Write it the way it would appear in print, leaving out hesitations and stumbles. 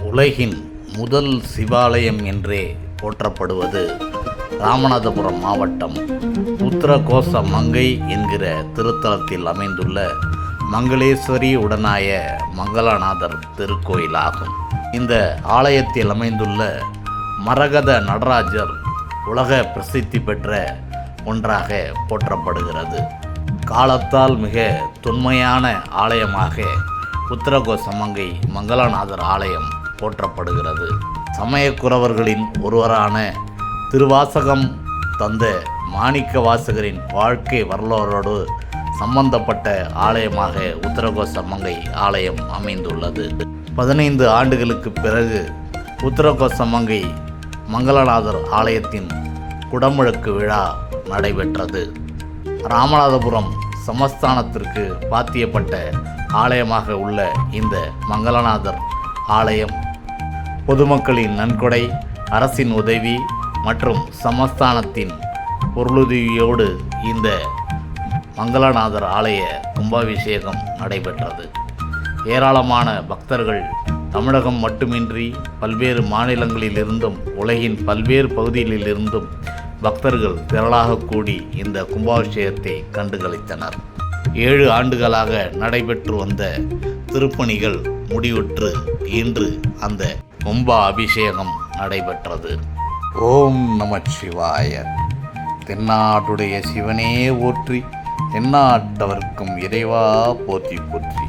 உலகின் முதல் சிவாலயம் என்றே போற்றப்படுவது ராமநாதபுரம் மாவட்டம் உத்தரகோச மங்கை என்கிற திருத்தலத்தில் அமைந்துள்ள மங்களேஸ்வரி உடனாய மங்களநாதர் திருக்கோயிலாகும். இந்த ஆலயத்தில் அமைந்துள்ள மரகத நடராஜர் உலக பிரசித்தி பெற்ற ஒன்றாக போற்றப்படுகிறது. காலத்தால் மிக தொன்மையான ஆலயமாக உத்தரகோசமங்கை மங்களநாதர் ஆலயம் போற்றப்படுகிறது. சமயக்குறவர்களின் ஒருவரான திருவாசகம் தந்த மாணிக்க வாசகரின் வாழ்க்கை வரலாறோடு சம்பந்தப்பட்ட ஆலயமாக உத்தரகோசமங்கை ஆலயம் அமைந்துள்ளது. 15 ஆண்டுகளுக்கு பிறகு உத்தரகோசமங்கை மங்களநாதர் ஆலயத்தின் குடமுழுக்கு விழா நடைபெற்றது. ராமநாதபுரம் சமஸ்தானத்திற்கு பாத்தியப்பட்ட ஆலயமாக உள்ள இந்த மங்களநாதர் ஆலயம் பொதுமக்களின் நன்கொடை, அரசின் உதவி மற்றும் சமஸ்தானத்தின் பொருளுதவியோடு இந்த மங்களநாதர் ஆலய கும்பாபிஷேகம் நடைபெற்றது. ஏராளமான பக்தர்கள் தமிழகம் மட்டுமின்றி பல்வேறு மாநிலங்களிலிருந்தும் உலகின் பல்வேறு பகுதிகளிலிருந்தும் பக்தர்கள் திரளாக கூடி இந்த கும்பாபிஷேகத்தை கண்டுகளித்தனர். 7 ஆண்டுகளாக நடைபெற்று வந்த திருப்பணிகள் முடிவுற்று இன்று அந்த கும்பா அபிஷேகம் நடைபெற்றது. ஓம் நமச்சிவாய. தென்னாட்டுடைய சிவனே போற்றி, தென்னாட்டவர்க்கும் இறைவா போற்றி போற்றி.